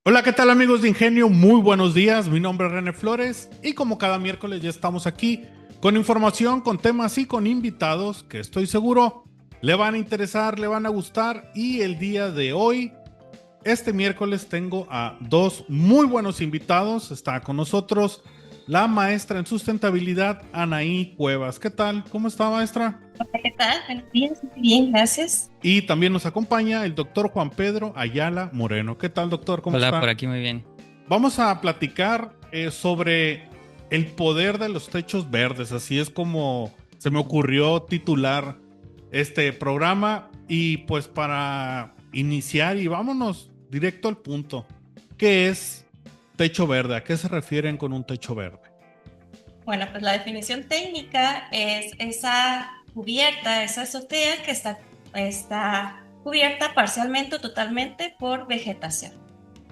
Hola, ¿qué tal amigos de Ingenio? Muy buenos días, mi nombre es René Flores y como cada miércoles ya estamos aquí con información, con temas y con invitados que estoy seguro le van a interesar, le van a gustar y el día de hoy, este miércoles, tengo a dos muy buenos invitados. Está con nosotros la maestra en sustentabilidad, Anaí Cuevas. ¿Qué tal? ¿Cómo está, maestra? Hola, ¿qué tal? Buenos días, muy bien, gracias. Y también nos acompaña el doctor Juan Pedro Ayala Moreno. ¿Qué tal, doctor? ¿Cómo Hola, está? por aquí muy bien. Vamos a platicar sobre el poder de los techos verdes. Así es como se me ocurrió titular este programa. Y pues para iniciar y vámonos directo al punto. ¿Qué es techo verde? ¿A qué se refieren con un techo verde? Bueno, pues la definición técnica es esa cubierta, esa azotea que está cubierta parcialmente o totalmente por vegetación.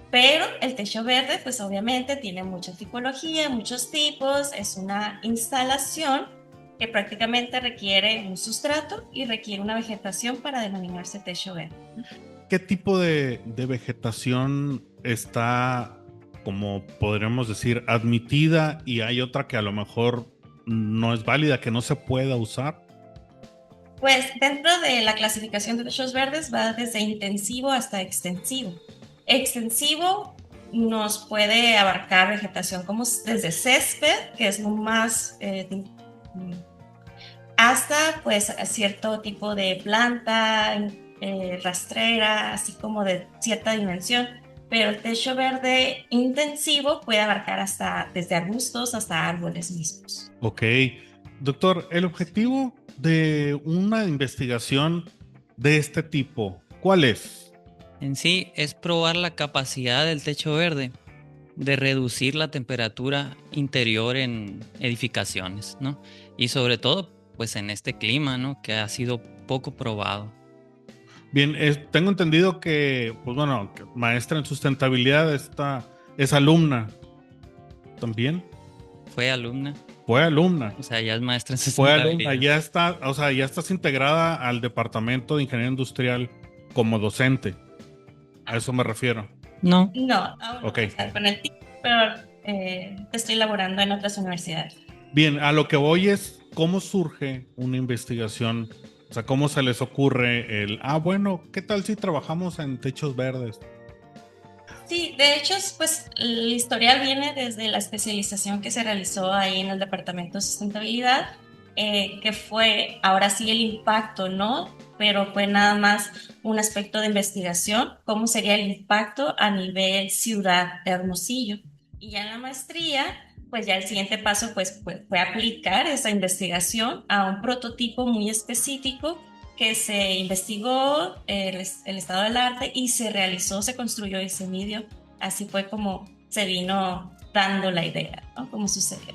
Pero el techo verde, pues obviamente tiene mucha tipología, muchos tipos, es una instalación que prácticamente requiere un sustrato y requiere una vegetación para denominarse techo verde. ¿Qué tipo de vegetación está, como podríamos decir, admitida y hay otra que a lo mejor no es válida, que no se pueda usar? Pues dentro de la clasificación de techos verdes va desde intensivo hasta extensivo. Extensivo nos puede abarcar vegetación como desde césped, que es lo más, hasta pues cierto tipo de planta rastrera, así como de cierta dimensión. Pero el techo verde intensivo puede abarcar hasta desde arbustos hasta árboles mismos. Ok, doctor, el objetivo de una investigación de este tipo, ¿cuál es? En sí es probar la capacidad del techo verde de reducir la temperatura interior en edificaciones, ¿no? Y sobre todo, pues en este clima, ¿no? Que ha sido poco probado. Bien, tengo entendido que, pues bueno, que maestra en sustentabilidad es alumna también, Fue alumna, fue alumna, o sea, ya es maestra en fue alumna, sustentabilidad. ya está, o sea, ya estás integrada al departamento de ingeniería industrial como docente, a eso me refiero. No, No, aún no, Ok, o sea, con el título, pero estoy laborando en otras universidades. bien, a lo que voy es cómo surge una investigación, o sea, cómo se les ocurre bueno, ¿qué tal si trabajamos en techos verdes? Sí, de hecho, pues el historial viene desde la especialización que se realizó ahí en el Departamento de Sustentabilidad, que fue ahora sí el impacto, ¿no? Pero fue nada más un aspecto de investigación, cómo sería el impacto a nivel ciudad de Hermosillo. Y ya en la maestría, pues ya el siguiente paso pues, fue aplicar esa investigación a un prototipo muy específico que se investigó el estado del arte y se realizó, se construyó y se midió. Así fue como se vino dando la idea, ¿no? Cómo sucedió.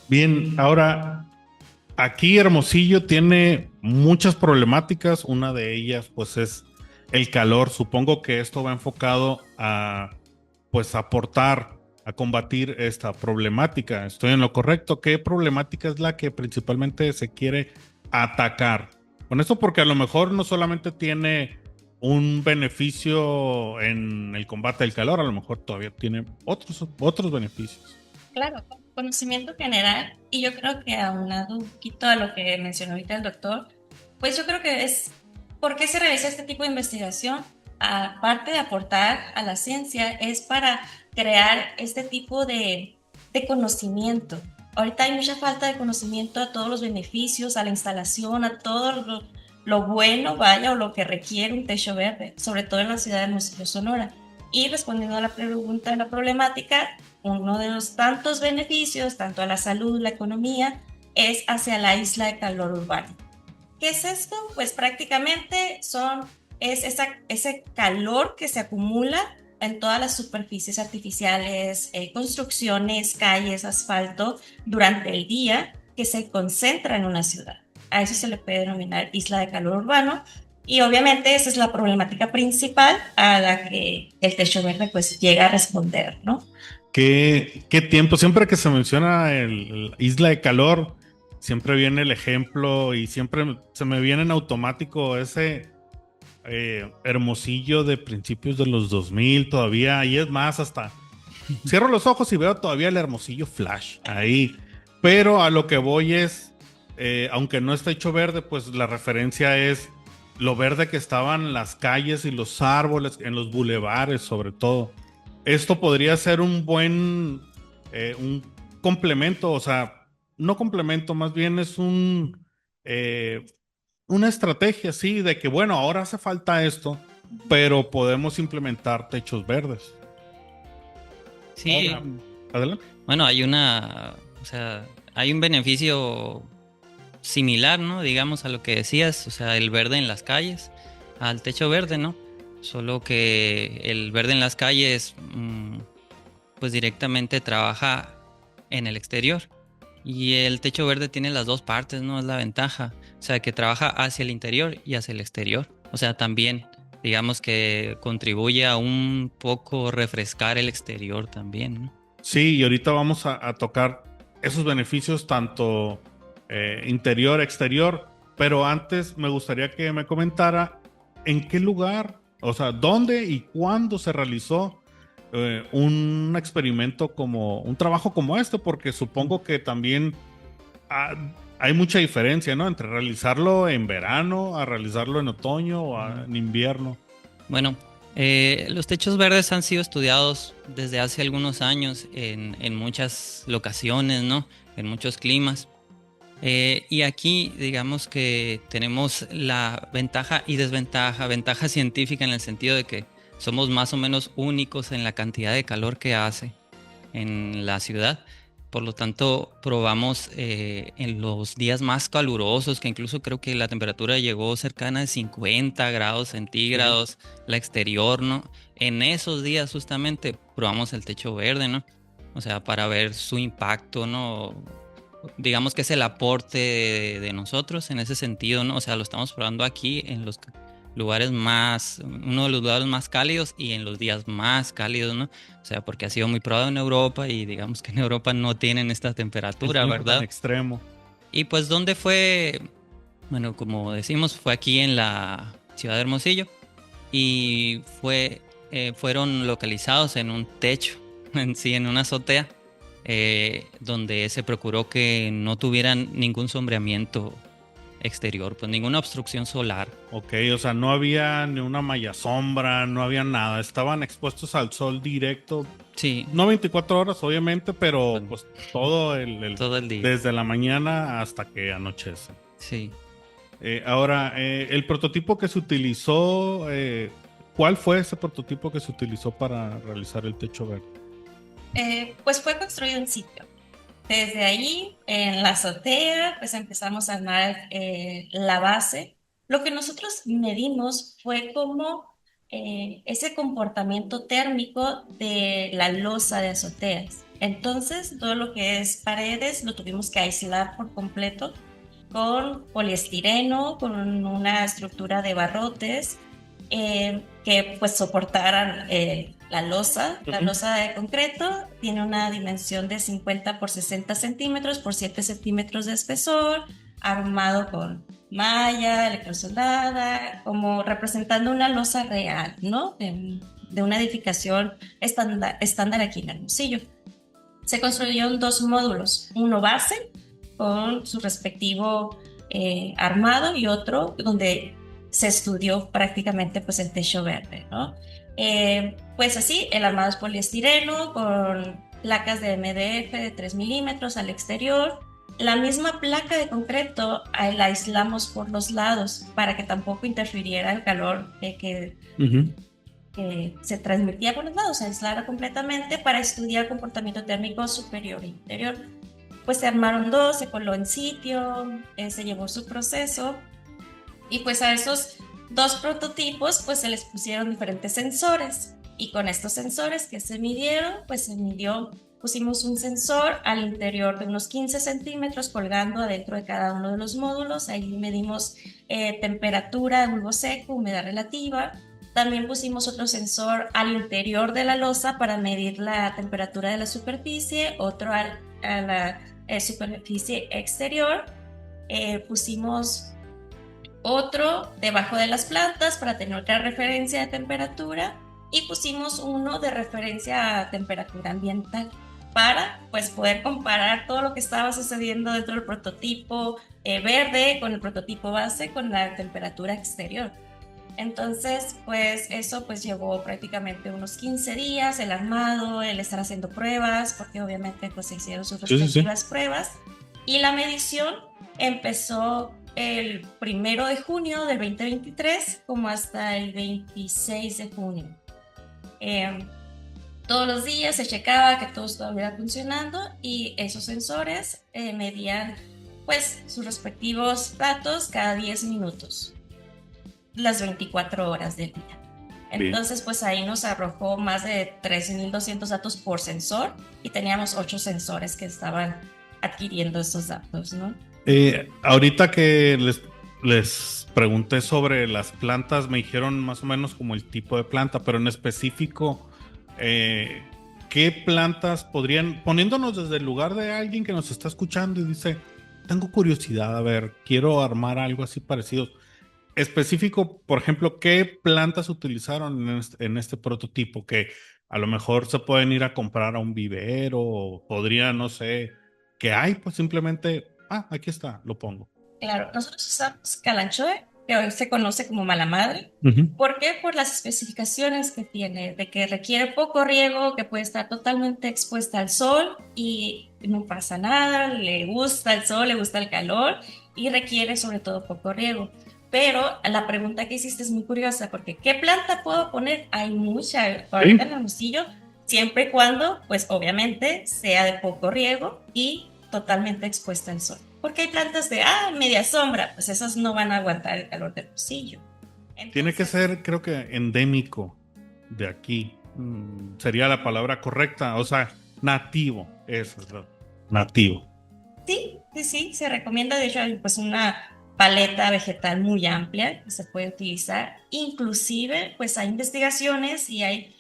Bien, ahora aquí Hermosillo tiene muchas problemáticas, una de ellas pues es el calor. Supongo que esto va enfocado a pues aportar, a combatir esta problemática. ¿Estoy en lo correcto? ¿Qué problemática es la que principalmente se quiere atacar? Con esto porque a lo mejor no solamente tiene un beneficio en el combate del calor, a lo mejor todavía tiene otros beneficios. Claro, conocimiento general, y yo creo que aunado un poquito a lo que mencionó ahorita el doctor, pues yo creo que es por qué se realiza este tipo de investigación, aparte de aportar a la ciencia, es para crear este tipo de conocimiento. Ahorita hay mucha falta de conocimiento a todos los beneficios, a la instalación, a todo lo bueno, vaya, o lo que requiere un techo verde, sobre todo en la ciudad de Hermosillo, Sonora. Y respondiendo a la pregunta de la problemática, uno de los tantos beneficios, tanto a la salud, la economía, es hacia la isla de calor urbano. ¿Qué es esto? Pues prácticamente es ese calor que se acumula en todas las superficies artificiales, construcciones, calles, asfalto, durante el día, que se concentra en una ciudad. A eso se le puede denominar isla de calor urbano. Y obviamente esa es la problemática principal a la que el techo verde pues llega a responder, ¿no? ¿Qué tiempo? Siempre que se menciona el Isla de Calor, siempre viene el ejemplo y siempre se me viene en automático Hermosillo de principios de los 2000 todavía, y es más, hasta cierro los ojos y veo todavía el Hermosillo Flash ahí. Pero a lo que voy es, aunque no está hecho verde, pues la referencia es lo verde que estaban las calles y los árboles, en los bulevares sobre todo. Esto podría ser un complemento, o sea, no complemento, más bien es eh, una estrategia, sí, de que, bueno, ahora hace falta esto, pero podemos implementar techos verdes. Sí, Ahora, adelante. bueno, o sea, hay un beneficio similar, ¿no? Digamos a lo que decías, o sea, el verde en las calles, al techo verde, ¿no? Solo que el verde en las calles, pues directamente trabaja en el exterior. Y el techo verde tiene las dos partes, ¿no? Es la ventaja. O sea, que trabaja hacia el interior y hacia el exterior. O sea, también, digamos que contribuye a un poco refrescar el exterior también, ¿no? Sí, y ahorita vamos a tocar esos beneficios tanto interior, exterior, pero antes me gustaría que me comentara en qué lugar, o sea, dónde y cuándo se realizó un experimento como, un trabajo como este, porque supongo que también ah, hay mucha diferencia, ¿no? Entre realizarlo en verano, a realizarlo en otoño o en invierno. Bueno, los techos verdes han sido estudiados desde hace algunos años en muchas locaciones, ¿no? En muchos climas. Y aquí, digamos que tenemos la ventaja y desventaja, ventaja científica en el sentido de que somos más o menos únicos en la cantidad de calor que hace en la ciudad. Por lo tanto, probamos en los días más calurosos, que incluso creo que la temperatura llegó cercana de 50 grados Sí. centígrados, la exterior, ¿no? En esos días justamente probamos el techo verde, ¿no? O sea, para ver su impacto, ¿no? Digamos que es el aporte de nosotros en ese sentido, ¿no? O sea, lo estamos probando aquí en los lugares más, uno de los lugares más cálidos y en los días más cálidos, ¿no? O sea, porque ha sido muy probado en Europa y digamos que en Europa no tienen esta El temperatura, clima tan ¿verdad? extremo. Y pues, ¿dónde fue? Bueno, como decimos, fue aquí en la ciudad de Hermosillo y fueron localizados en un techo, en sí, en una azotea, donde se procuró que no tuvieran ningún sombreamiento exterior, pues ninguna obstrucción solar. Ok, o sea, no había ni una malla sombra, no había nada. Estaban expuestos al sol directo. Sí, No 24 horas, obviamente, pero bueno, pues todo todo el día. desde la mañana hasta que anochece. Sí. Ahora, el prototipo que se utilizó, ¿cuál fue ese prototipo que se utilizó para realizar el techo verde? Pues fue construido en sitio. Desde ahí, en la azotea, pues empezamos a armar la base. Lo que nosotros medimos fue como ese comportamiento térmico de la losa de azoteas. Entonces, todo lo que es paredes lo tuvimos que aislar por completo con poliestireno, con una estructura de barrotes que pues soportaran la losa. La Ujú. losa de concreto tiene una dimensión de 50 por 60 centímetros por 7 centímetros de espesor, armado con malla, electrosoldada, como representando una losa real, ¿no? De una edificación estándar aquí en Hermosillo. Se construyeron dos módulos, uno base con su respectivo armado y otro donde se estudió prácticamente pues el techo verde, ¿no? Pues así, el armado es poliestireno con placas de MDF de 3 milímetros al exterior. La misma placa de concreto la aislamos por los lados para que tampoco interfiriera el calor Ujú. que se transmitía por los lados, se aislara completamente para estudiar comportamiento térmico superior e inferior. Pues se armaron dos, se coló en sitio, se llevó su proceso y pues a esos dos prototipos pues se les pusieron diferentes sensores y con estos sensores que se midieron pues se midió, pusimos un sensor al interior de unos 15 centímetros colgando adentro de cada uno de los módulos, ahí medimos temperatura, bulbo seco, humedad relativa. También pusimos otro sensor al interior de la losa para medir la temperatura de la superficie, otro a la superficie exterior. Pusimos otro debajo de las plantas para tener otra referencia de temperatura y pusimos uno de referencia a temperatura ambiental para pues poder comparar todo lo que estaba sucediendo dentro del prototipo verde con el prototipo base con la temperatura exterior. Entonces, pues eso pues llevó prácticamente unos 15 días, el armado, el estar haciendo pruebas, porque obviamente pues se hicieron sus respectivas pruebas. Y la medición empezó el 1 de junio del 2023 como hasta el 26 de junio. Todos los días se checaba que todo estuviera funcionando y esos sensores medían pues sus respectivos datos cada 10 minutos, las 24 horas del día. Entonces, pues ahí nos arrojó más de 3.200 datos por sensor y teníamos 8 sensores que estaban adquiriendo esos datos, ¿no? Ahorita que les pregunté sobre las plantas, me dijeron más o menos como el tipo de planta, pero en específico, ¿qué plantas podrían, poniéndonos desde el lugar de alguien que nos está escuchando y dice, tengo curiosidad, a ver, quiero armar algo así parecido? Específico, por ejemplo, ¿qué plantas utilizaron en este prototipo? Que a lo mejor se pueden ir a comprar a un vivero o podría, no sé, ¿qué hay? Pues simplemente, aquí está, lo pongo. Claro, nosotros usamos Kalanchoe, que hoy se conoce como mala madre. ¿Por qué? Por las especificaciones que tiene, de que requiere poco riego, que puede estar totalmente expuesta al sol y no pasa nada, le gusta el sol, le gusta el calor y requiere sobre todo poco riego. Pero la pregunta que hiciste es muy curiosa, porque ¿qué planta puedo poner? Hay mucha ahorita en Hermosillo, siempre y cuando, pues obviamente, sea de poco riego y totalmente expuesta al sol. Porque hay plantas de, media sombra, pues esas no van a aguantar el calor del Hermosillo. Entonces, tiene que ser, creo que endémico de aquí. Sería la palabra correcta, o sea, nativo, eso es nativo. Sí, se recomienda, de hecho, pues una paleta vegetal muy amplia que se puede utilizar. Inclusive, pues hay investigaciones y hay,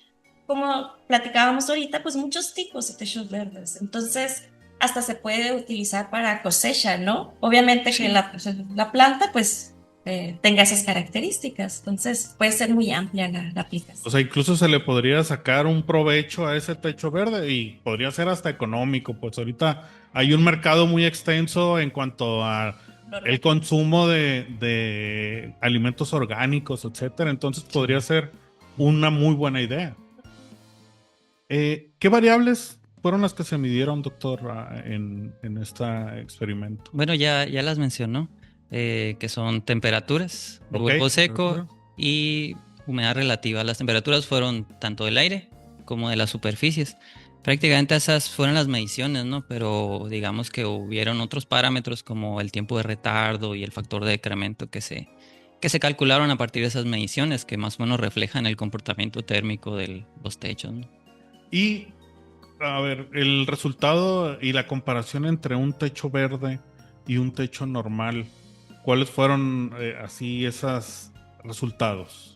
como platicábamos ahorita, pues muchos tipos de techos verdes. Entonces, hasta se puede utilizar para cosecha, ¿no? Obviamente que la planta, pues, tenga esas características. Entonces, puede ser muy amplia la aplicación. O sea, incluso se le podría sacar un provecho a ese techo verde y podría ser hasta económico. Pues ahorita hay un mercado muy extenso en cuanto a el consumo de alimentos orgánicos, etcétera. Entonces podría ser una muy buena idea. ¿Qué variables fueron las que se midieron, doctor, en este experimento? Bueno, ya las mencionó, que son temperaturas, bulbo seco y humedad relativa. Las temperaturas fueron tanto del aire como de las superficies. Prácticamente esas fueron las mediciones, ¿no? Pero digamos que hubieron otros parámetros como el tiempo de retardo y el factor de decremento que se calcularon a partir de esas mediciones, que más o menos reflejan el comportamiento térmico de los techos, ¿no? Y, a ver, el resultado y la comparación entre un techo verde y un techo normal, ¿cuáles fueron así esos resultados?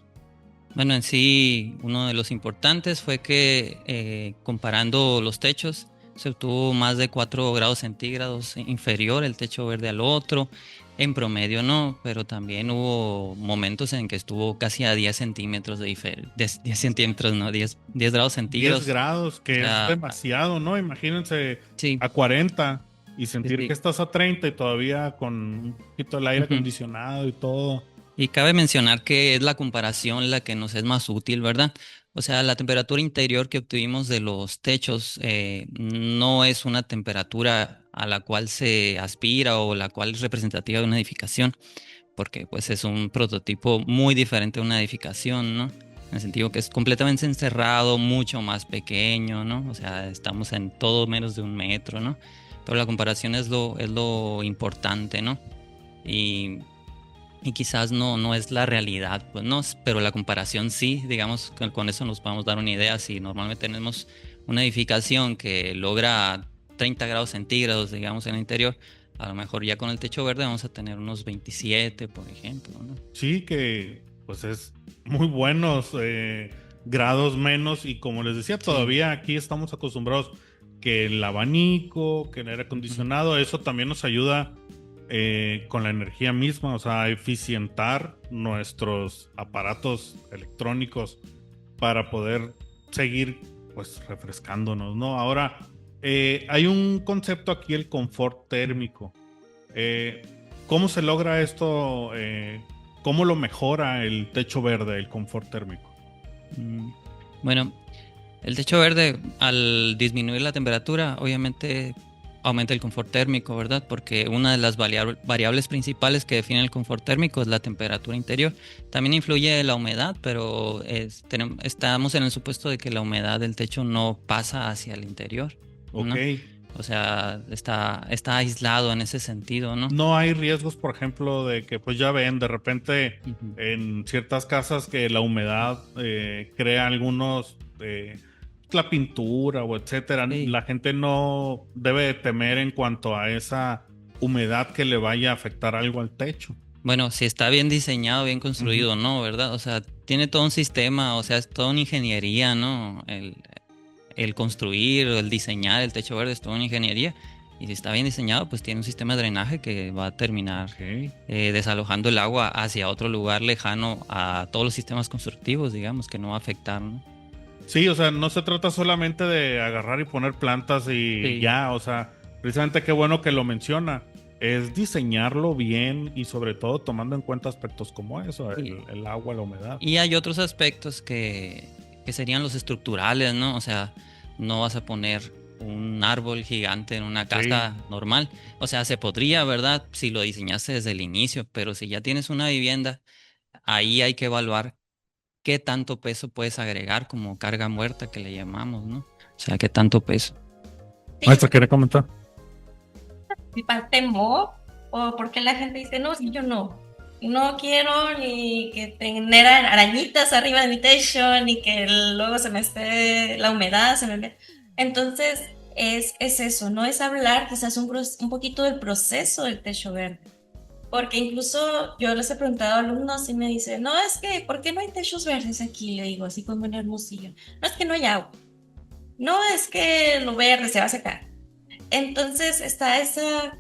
Bueno, en sí, uno de los importantes fue que comparando los techos, se obtuvo más de 4 grados centígrados inferior el techo verde al otro. En promedio no, pero también hubo momentos en que estuvo casi a 10 centímetros de diferencia. 10 centímetros, no, 10 grados centígrados. 10 grados, que es demasiado, ¿no? Imagínense a 40 y sentir que estás a 30 y todavía con un poquito el aire acondicionado y todo. Y cabe mencionar que es la comparación la que nos es más útil, ¿verdad? O sea, la temperatura interior que obtuvimos de los techos no es una temperatura a la cual se aspira o la cual es representativa de una edificación, porque pues es un prototipo muy diferente a una edificación, ¿no? En el sentido que es completamente encerrado, mucho más pequeño, ¿no? O sea, estamos en todo menos de 1 metro, ¿no? Pero la comparación es lo importante, ¿no? Y quizás no es la realidad, pues no, pero la comparación sí, digamos, con eso nos podemos dar una idea. Si normalmente tenemos una edificación que logra 30 grados centígrados, digamos, en el interior, a lo mejor ya con el techo verde vamos a tener unos 27, por ejemplo, ¿no? Sí, que pues es muy buenos grados menos y como les decía, todavía aquí estamos acostumbrados que el abanico, que el aire acondicionado, eso también nos ayuda con la energía misma, o sea, eficientar nuestros aparatos electrónicos para poder seguir pues refrescándonos, ¿no? Ahora, hay un concepto aquí, el confort térmico. Eh, ¿Cómo se logra esto? ¿Cómo lo mejora el techo verde, el confort térmico? Bueno, el techo verde, al disminuir la temperatura, obviamente aumenta el confort térmico, ¿verdad? Porque una de las variables principales que define el confort térmico es la temperatura interior. También influye la humedad, pero estamos en el supuesto de que la humedad del techo no pasa hacia el interior, ¿no? Ok. O sea, está aislado en ese sentido, ¿no? No hay riesgos, por ejemplo, de que, pues ya ven, de repente en ciertas casas que la humedad crea algunos, la pintura o etcétera. Sí. La gente no debe temer en cuanto a esa humedad que le vaya a afectar algo al techo. Bueno, si está bien diseñado, bien construido, ¿no? ¿Verdad? O sea, tiene todo un sistema, o sea, es toda una ingeniería, ¿no? El construir, el diseñar el techo verde es toda una ingeniería. Y si está bien diseñado, pues tiene un sistema de drenaje que va a terminar desalojando el agua hacia otro lugar lejano a todos los sistemas constructivos, digamos, que no va a afectar, ¿no? Sí, o sea, no se trata solamente de agarrar y poner plantas y Sí. ya, o sea, precisamente qué bueno que lo menciona. Es diseñarlo bien y sobre todo tomando en cuenta aspectos como eso, el agua, la humedad. Y hay otros aspectos que serían los estructurales, ¿no? O sea, no vas a poner un árbol gigante en una casa normal. O sea, se podría, ¿verdad? Si lo diseñaste desde el inicio, pero si ya tienes una vivienda, ahí hay que evaluar qué tanto peso puedes agregar como carga muerta que le llamamos, ¿no? O sea, qué tanto peso. Maestra, ¿quiere comentar? Principal temor, o porque la gente dice, no, si yo no quiero ni que tener arañitas arriba de mi techo, ni que luego se me esté la humedad, entonces es eso, no es hablar quizás un poquito del proceso del techo verde, porque incluso yo les he preguntado a alumnos y me dicen, no, es que, ¿por qué no hay techos verdes aquí? Le digo, así como en Hermosillo, no es que no hay agua, no es que lo verde se va a secar. Entonces está esa,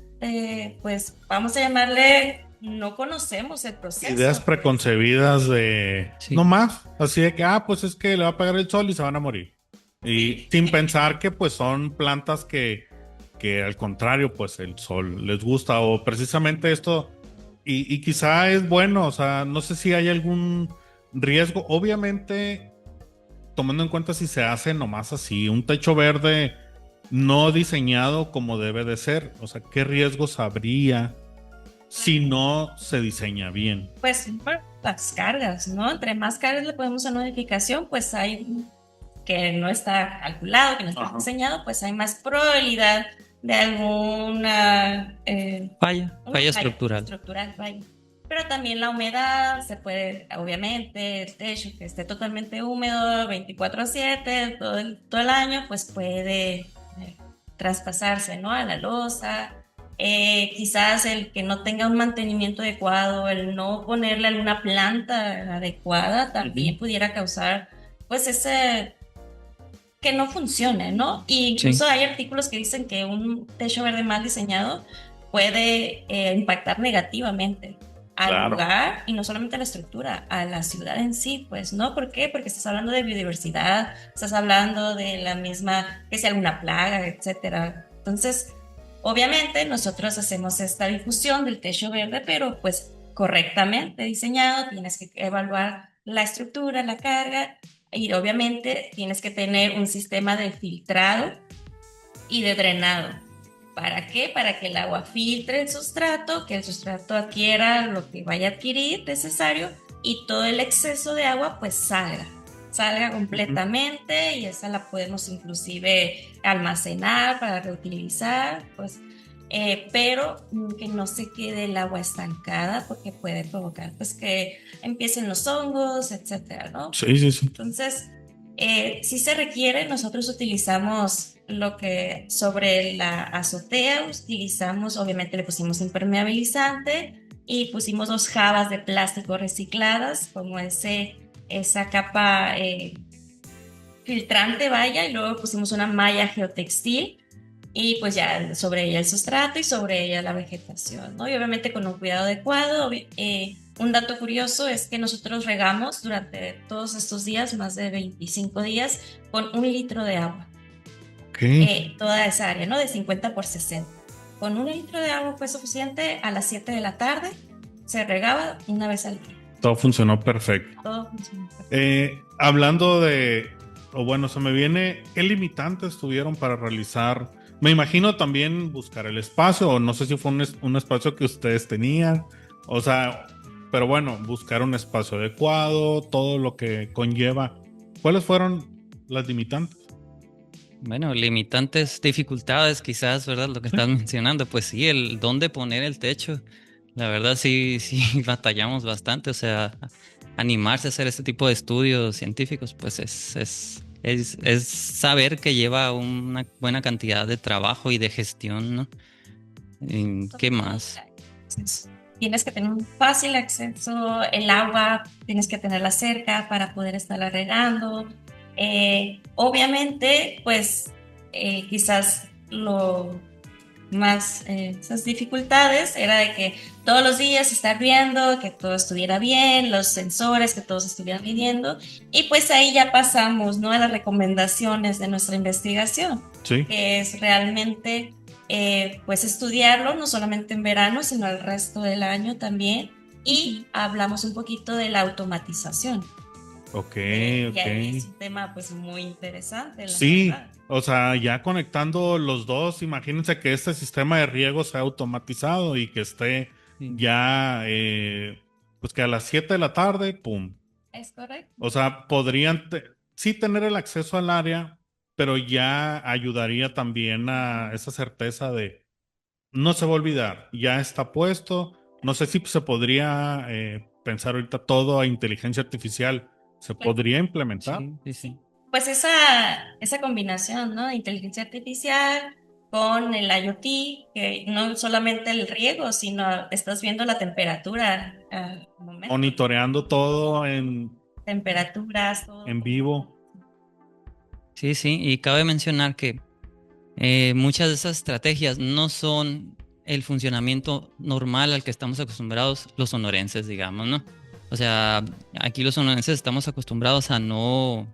pues vamos a llamarle, no conocemos el proceso. Ideas preconcebidas de Sí. no más, así de que, pues es que le va a pegar el sol y se van a morir. Y sin pensar que pues son plantas que al contrario, pues el sol les gusta o precisamente esto, y quizá es bueno, o sea, no sé si hay algún riesgo, obviamente tomando en cuenta si se hace nomás así, un techo verde no diseñado como debe de ser, o sea, ¿qué riesgos habría si no se diseña bien? Pues bueno, las cargas, ¿no? Entre más cargas le ponemos a una edificación, pues hay que no está calculado, que no está diseñado, pues hay más probabilidad de alguna falla estructural. Vaya. Pero también la humedad, se puede, obviamente, el techo que esté totalmente húmedo 24/7, todo el año, pues puede traspasarse, ¿no? A la losa. Quizás el que no tenga un mantenimiento adecuado, el no ponerle alguna planta adecuada, también pudiera causar, pues, ese que no funcione, ¿no? Y incluso hay artículos que dicen que un techo verde mal diseñado puede impactar negativamente al lugar y no solamente a la estructura, a la ciudad en sí, pues, ¿no? ¿Por qué? Porque estás hablando de biodiversidad, estás hablando de la misma, que sea alguna plaga, etcétera. Entonces, obviamente nosotros hacemos esta difusión del techo verde, pero pues correctamente diseñado, tienes que evaluar la estructura, la carga, y obviamente tienes que tener un sistema de filtrado y de drenado. ¿Para qué? Para que el agua filtre el sustrato, que el sustrato adquiera lo que vaya a adquirir necesario y todo el exceso de agua pues salga completamente y esa la podemos inclusive almacenar para reutilizar, pues, pero que no se quede el agua estancada porque puede provocar pues que empiecen los hongos, etcétera, ¿no? Sí, sí, sí. Entonces, si se requiere, nosotros utilizamos lo que sobre la azotea, obviamente le pusimos impermeabilizante y pusimos 2 jabas de plástico recicladas, como esa capa filtrante, vaya, y luego pusimos una malla geotextil y pues ya sobre ella el sustrato y sobre ella la vegetación, ¿no? Y obviamente con un cuidado adecuado. Un dato curioso es que nosotros regamos durante todos estos días, más de 25 días, con 1 litro de agua, Ok. toda esa área, ¿no? De 50 por 60. Con 1 litro de agua fue suficiente. A las 7 de la tarde se regaba una vez al día. Todo funcionó perfecto. Todo funcionó perfecto. Hablando de, o bueno, se me viene, ¿qué limitantes tuvieron para realizar? Me imagino también buscar el espacio, o no sé si fue un espacio que ustedes tenían, o sea, pero bueno, buscar un espacio adecuado, todo lo que conlleva. ¿Cuáles fueron las limitantes? Bueno, limitantes, dificultades quizás, ¿verdad? Lo que estás mencionando, pues sí, el dónde poner el techo. La verdad sí, sí batallamos bastante, o sea, animarse a hacer este tipo de estudios científicos, pues es saber que lleva una buena cantidad de trabajo y de gestión, ¿no? ¿Qué más? Tienes que tener un fácil acceso, el agua, tienes que tenerla cerca para poder estarla regando. Obviamente, pues quizás lo más, esas dificultades era de que todos los días estar viendo que todo estuviera bien, los sensores, que todos estuvieran midiendo, y pues ahí ya pasamos, ¿no? A las recomendaciones de nuestra investigación, Sí. que es realmente pues estudiarlo no solamente en verano, sino el resto del año también, y hablamos un poquito de la automatización. Ok, Y ok. ahí es un tema pues muy interesante, la Sí, verdad. o sea, ya conectando los dos, imagínense que este sistema de riego sea automatizado y que esté Sí. ya, pues que a las 7 de la tarde, ¡pum! Es correcto. O sea, podrían sí tener el acceso al área, pero ya ayudaría también a esa certeza de no se va a olvidar, ya está puesto. No sé si se podría pensar ahorita todo a inteligencia artificial, se Pues, podría implementar. Sí, sí, sí. pues esa combinación, ¿no? De inteligencia artificial con el IoT, que no solamente el riego, sino estás viendo la temperatura al momento, Monitoreando todo temperaturas, todo. en vivo. Sí, sí, y cabe mencionar que muchas de esas estrategias no son el funcionamiento normal al que estamos acostumbrados los sonorenses, digamos, ¿no? O sea, aquí los sonorenses estamos acostumbrados a no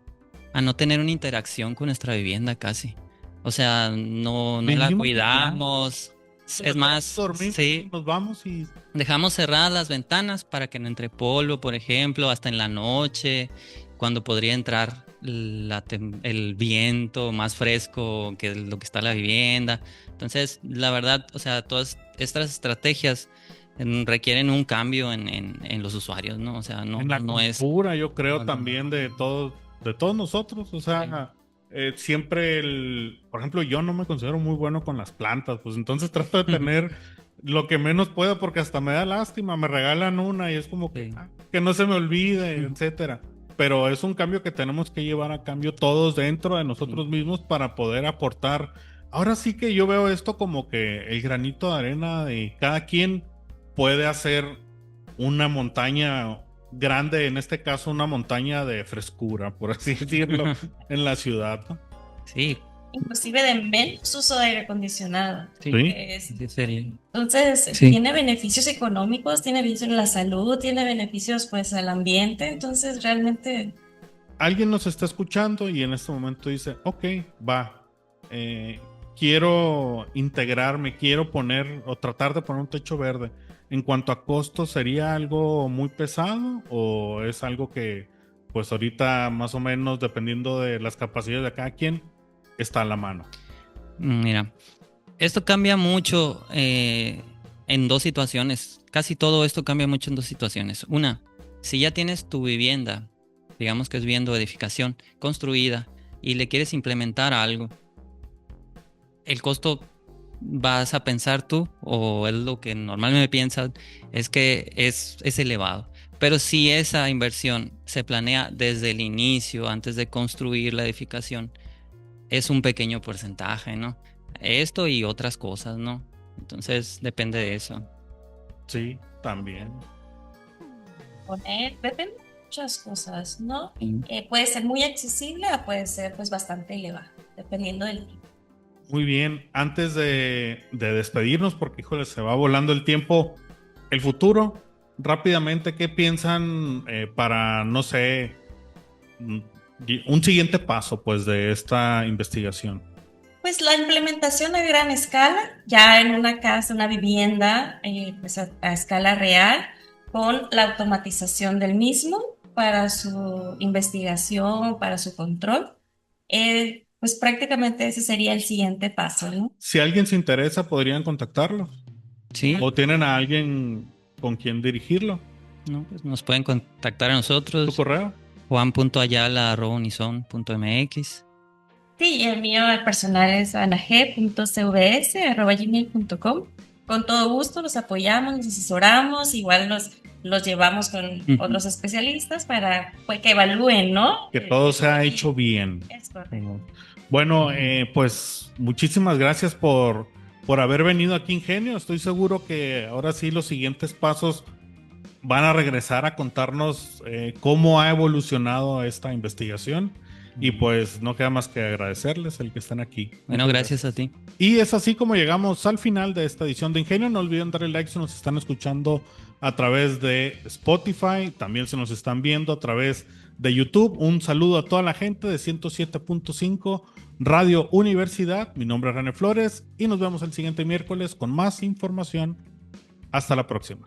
tener una interacción con nuestra vivienda casi. O sea, no la Vivimos y ya. cuidamos. Es más, Dormimos y sí, nos vamos y dejamos cerradas las ventanas para que no entre polvo, por ejemplo, hasta en la noche, cuando podría entrar el viento más fresco que lo que está en la vivienda. Entonces, la verdad, o sea, todas estas estrategias requieren un cambio en los usuarios, ¿no? O sea, en la no es... cultura, yo creo no, no. también de todos nosotros. O Sí. sea, siempre por ejemplo, yo no me considero muy bueno con las plantas, pues entonces trato de tener lo que menos pueda porque hasta me da lástima, me regalan una y es como que, Sí. que no se me olvide, etcétera. Pero es un cambio que tenemos que llevar a cambio todos dentro de nosotros mismos para poder aportar. Ahora sí que yo veo esto como que el granito de arena de cada quien puede hacer una montaña grande, en este caso una montaña de frescura, por así decirlo, en la ciudad, ¿no? Sí, Inclusive de menos uso de aire acondicionado. sí, Sí. sí, sería. Entonces, Sí. tiene beneficios económicos, tiene beneficios en la salud, tiene beneficios pues al ambiente, entonces realmente Alguien nos está escuchando y en este momento dice, ok, va, eh, quiero integrarme, quiero poner o tratar de poner un techo verde. En cuanto a costo, ¿sería algo muy pesado o es algo que pues ahorita más o menos dependiendo de las capacidades de cada quien está a la mano? Mira, esto cambia mucho en dos situaciones. Casi todo esto cambia mucho en dos situaciones. Una, si ya tienes tu vivienda, digamos que es vivienda o edificación construida y le quieres implementar algo, el costo vas a pensar tú, o es lo que normalmente piensas, es que es elevado. Pero si esa inversión se planea desde el inicio, antes de construir la edificación, es un pequeño porcentaje, ¿no? Esto y otras cosas, ¿no? Entonces depende de eso. Sí, también. poner, depende de muchas cosas, ¿no? Sí. Puede ser muy accesible o puede ser pues bastante elevado, dependiendo del tipo. Muy bien, antes de despedirnos, porque híjole, se va volando el tiempo, el futuro, rápidamente, ¿qué piensan para, no sé, mm, un siguiente paso pues de esta investigación? Pues la implementación a gran escala, ya en una casa, una vivienda, pues a escala real, con la automatización del mismo para su investigación, para su control. Pues prácticamente ese sería el siguiente paso, ¿no? Si alguien se interesa, podrían contactarlo Sí, o tienen a alguien con quien dirigirlo. ¿no? Pues nos pueden contactar a ¿Tu nosotros, correo? juan.ayala@unison.mx. Sí, el mío el personal es anag.cvs@gmail.com. Con todo gusto los apoyamos, los asesoramos, igual los llevamos con Ujú. otros especialistas para pues, que evalúen, ¿no? Que todo se ha hecho bien. Es correcto. Bueno, pues muchísimas gracias por haber venido aquí, Ingenio. Estoy seguro que ahora sí los siguientes pasos van a regresar a contarnos cómo ha evolucionado esta investigación. Y pues no queda más que agradecerles el que están aquí. Bueno, Muchas gracias a ti. Y es así como llegamos al final de esta edición de Ingenio. No olviden darle like si nos están escuchando a través de Spotify. También se nos están viendo a través de YouTube. Un saludo a toda la gente de 107.5 Radio Universidad. Mi nombre es René Flores y nos vemos el siguiente miércoles con más información. Hasta la próxima.